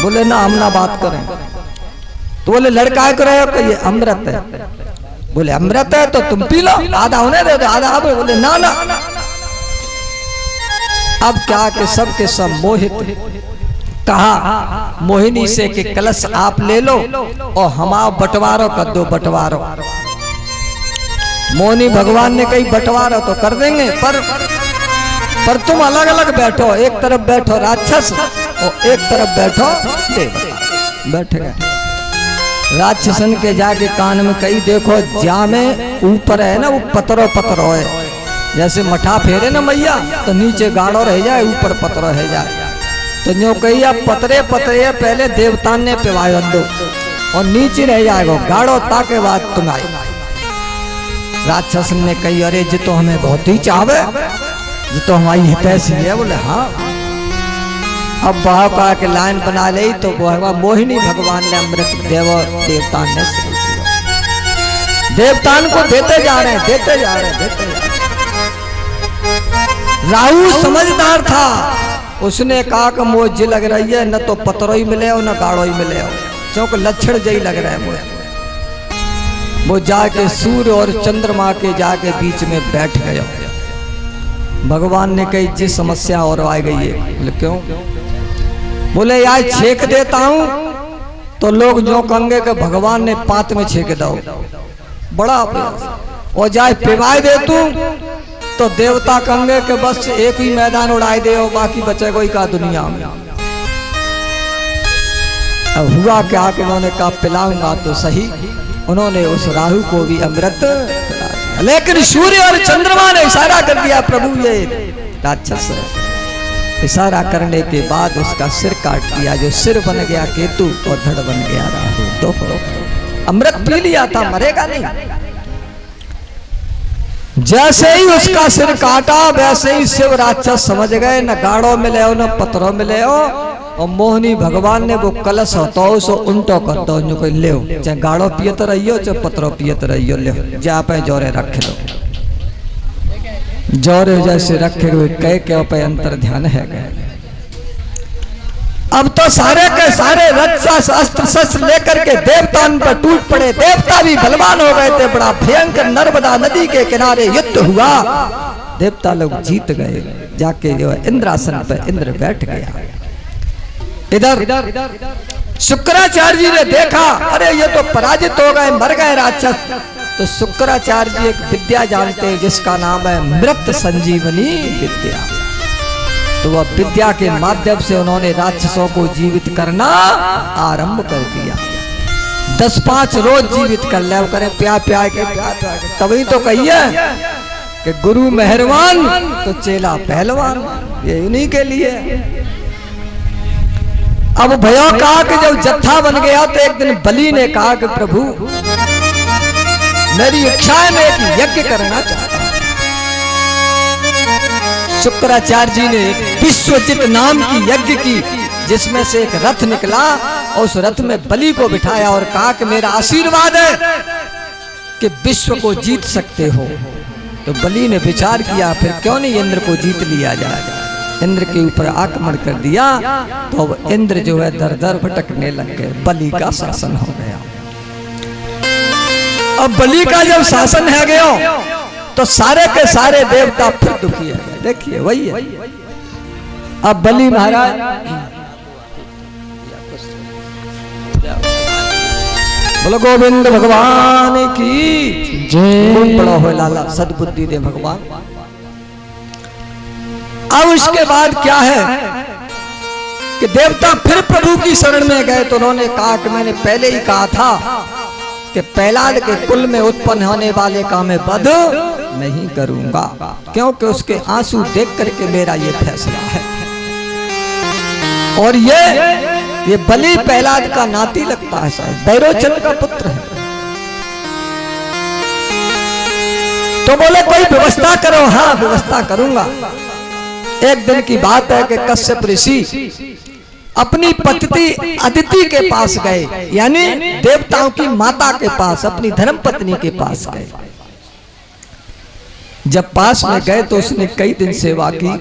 बोले ना हम ना बात करें। तो बोले लड़का है रहे हो कि ये अमृत है। बोले अमृत है तो तुम पी लो, आधा होने दे दो आधा आप। बोले ना ना। अब क्या कि सब के सब मोहित, कहा मोहिनी से कि कलश आप ले लो और हमारा बंटवारो कर दो, बंटवारो। मोहिनी भगवान ने कही बंटवारो तो कर देंगे, पर तुम अलग अलग बैठो, एक तरफ बैठो राक्षस और एक तरफ बैठो देव। बैठ गए। राक्षसन के जाके कान में कही देखो जा में ऊपर है ना वो पतरो पतरो है, जैसे मठा फेरे ना मैया तो नीचे गाढ़ो रह जाए ऊपर पतरो रह जाए। तो जो कही अब पतरे पतरे पहले देवतान ने पिवायो दो और नीचे रह जाएगा गाढ़ो ताके बाद तुम आए। राक्षस ने कही अरे जी तो हमें बहुत ही चाहे, जी तो हमारी हितैषी है। बोले हाँ। अब वह कहा के लाइन बना ले तो वह मोहिनी भगवान ने अमृत देवतान ने शुरू किया। देवतान को देते जा रहे हैं, देते जा रहे हैं, देते जा रहे हैं। राहु समझदार था, उसने कहा कि मुझे लग रही है न तो पतरो ही मिले हो न गाढ़ो ही मिले हो, क्योंकि लक्षण जही लग रहा है मुझे। वो जाके सूर्य और चंद्रमा के जाके बीच में बैठ गए। भगवान ने कही जी समस्या और आ गई है। बोले क्यों? बोले यार छेक देता हूं तो लोग जो कहेंगे कि भगवान ने पात में छेक दो, बड़ा प्रयास। और जाए पिवाए दे तू तो देवता कहेंगे कि बस एक ही मैदान उड़ाए दे और बाकी बचे कोई का दुनिया में। अब हुआ क्या कि उन्होंने कहा पिलाऊंगा तो सही, उन्होंने उस राहु को भी अमृत पिला दिया। लेकिन सूर्य और चंद्रमा ने इशारा कर दिया प्रभु ये राक्षस है। इशारा करने के बाद उसका सिर काट दिया, जो सिर बन गया केतु और धड़ बन गया राहु। तो अमृत पी लिया था, मरेगा नहीं। जैसे ही उसका सिर काटा वैसे ही शिव राक्षस समझ गए न गाढ़ो मिले हो न पत्थरों मिले हो। और मोहिनी भगवान ने वो कलश होता हो सो उल्टो कर दो, जो कोई ले चाहे गाढ़ो पियत रहियो चाहे पत्थरों पियत रहियो, ले जा पे जोरे रख लो, जोरे जैसे रखे हुए कह के पे अंतर ध्यान है गए। अब तो सारे के सारे रक्षस अस्त्र शस्त्र लेकर के देवतान पर टूट पड़े। देवता भी बलवान हो गए थे, बड़ा भयंकर नर्मदा नदी के किनारे युद्ध हुआ। देवता लोग जीत गए। जाके जो इंद्रासन पर इंद्र बैठ गया। इधर शुक्राचार्य जी ने देखा अरे ये तो पराजित हो गए, मर गए राक्षस। तो शुक्राचार्य जी एक विद्या जानते हैं जिसका नाम है मृत संजीवनी विद्या। तो वह विद्या के माध्यम से उन्होंने राक्षसों को जीवित करना आरंभ कर दिया। 10-5 रोज जीवित कर ले करें, प्यार प्यार के प्यार प्यार के। तभी तो कहिए कि गुरु मेहरबान तो चेला पहलवान, ये उन्हीं के लिए। अब भयो कहा कि जब जत्था बन गया तो एक दिन बलि ने कहा कि प्रभु मेरी इच्छा है, मैं एक यज्ञ करना चाहता हूं। शुक्राचार्य जी ने विश्वजित नाम की यज्ञ की, जिसमें से एक रथ निकला और उस रथ में बलि को बिठाया और कहा कि मेरा आशीर्वाद है कि विश्व को जीत सकते हो। तो बलि ने विचार किया फिर क्यों नहीं इंद्र को जीत लिया जाएगा। इंद्र के ऊपर आक्रमण कर दिया तो अब इंद्र जो है दर दर भटकने लग गए। बलि का शासन हो गया। अब बलि का जब शासन है गया तो सारे के सारे देवता फिर दुखी है। देखिए वही है। अब बलि महाराज बोलो गोविंद भगवान की जय। बड़ा हो लाला सद्बुद्धि दे भगवान। अब उसके बाद क्या है कि देवता फिर प्रभु की शरण में गए। तो उन्होंने कहा कि मैंने पहले ही कहा था कि प्रहलाद के कुल में उत्पन्न होने वाले का मैं वध नहीं करूंगा, क्योंकि उसके आंसू देख करके मेरा ये फैसला है। और ये बलि प्रहलाद का नाती लगता है, शायद बैरोचन का पुत्र है। तो बोले कोई व्यवस्था करो। हाँ व्यवस्था करूंगा। एक दिन की बात है कि कश्यप ऋषि अपनी पति अदिति के पास गए, यानी देवताओं की माता के पास, अपनी धर्म पत्नी के पास गए। जब पास में गए तो उसने कई दिन सेवा की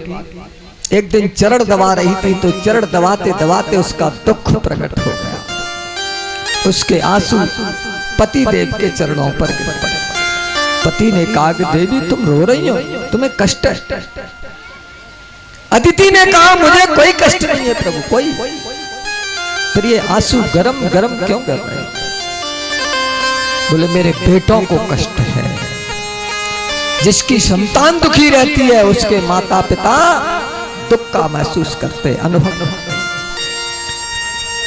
एक दिन चरण दबा रही थी तो चरण दबाते दबाते उसका दुख प्रकट हो गया। उसके आंसू पति देव के चरणों पर गिर पड़े। पति ने कहा कि देवी तुम रो रही हो, तुम्हें कष्ट है? अदिति ने कहा मुझे कोई कष्ट नहीं है प्रभु, कोई। फिर ये आंसू गरम गरम क्यों कर रहे हैं? बोले मेरे बेटों को कष्ट है। जिसकी संतान दुखी रहती है उसके माता पिता दुख का महसूस करते, अनुभव।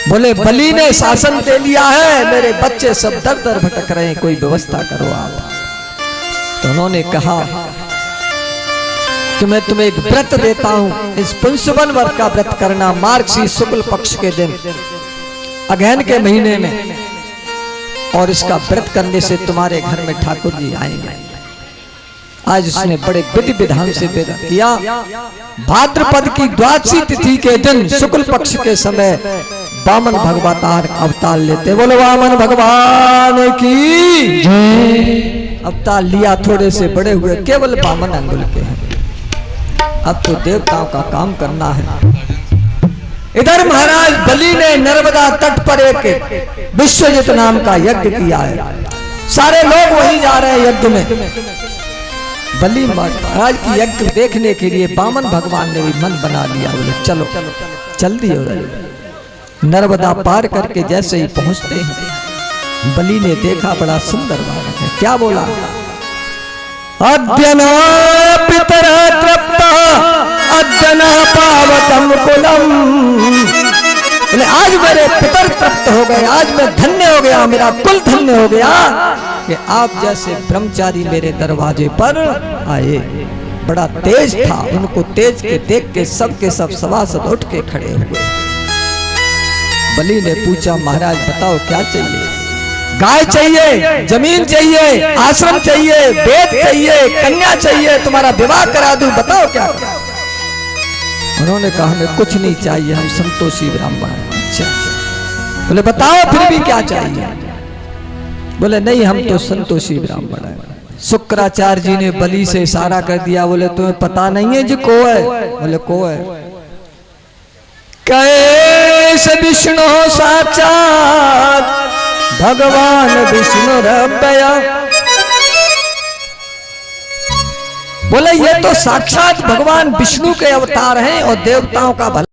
बोले बलि ने शासन दे लिया है, मेरे बच्चे सब दर दर भटक रहे हैं, कोई व्यवस्था करो आप। तो उन्होंने कहा कि मैं तुम्हें एक व्रत देता हूं, इस पुंसवन वर्ष का व्रत करना, मार्गशीर्ष शुक्ल पक्ष के दिन अगहन के महीने में, और इसका व्रत करने से तुम्हारे घर में ठाकुर जी आएंगे। आज उसने बड़े विधि विधान से व्रत किया। भाद्रपद की द्वादशी तिथि के दिन शुक्ल पक्ष के समय वामन भगवतार अवतार लेते। बोलो वामन भगवान की अवतार लिया, थोड़े से बड़े हुए, केवल वामन अंगुल के हैं। अब तो देवताओं का काम करना है। इधर महाराज बलि ने नर्मदा तट पर एक विश्वजित नाम का यज्ञ किया है। सारे लोग वहीं जा रहे हैं यज्ञ में। बलि महाराज की यज्ञ देखने के लिए वामन भगवान ने भी मन बना लिया। बोले चलो चल दिए। नर्मदा पार करके जैसे ही पहुंचते हैं बलि ने देखा बड़ा सुंदर बालक है। क्या बोला? अद्य न पितरा तृप्ता अद्य न पावतम कुलम। बोले आज मेरे पितर तृप्त हो गए, आज मैं धन्य हो गया, मेरा कुल धन्य हो गया कि आप जैसे ब्रह्मचारी मेरे दरवाजे पर आए। बड़ा तेज था, उनको तेज के देख के सबके सब सभासद उठ के खड़े हुए। बलि ने पूछा महाराज बताओ क्या चाहिए? गाय चाहिए, जमीन चाहिए, आश्रम चाहिए, वेद चाहिए, कन्या चाहिए, तुम्हारा विवाह करा दूं, बताओ क्या? उन्होंने कहा हमें कुछ नहीं चाहिए, हम संतोषी ब्राह्मण हैं। अच्छा बोले बताओ फिर भी क्या चाहिए? बोले नहीं हम तो संतोषी ब्राह्मण हैं। शुक्राचार्य जी ने बलि से इशारा कर दिया। बोले तुम्हें पता नहीं है जी को है? बोले को है? कैसे विष्णु साक्षात भगवान विष्णु रब्बया। बोले ये तो साक्षात भगवान विष्णु के अवतार हैं और देवताओं का भला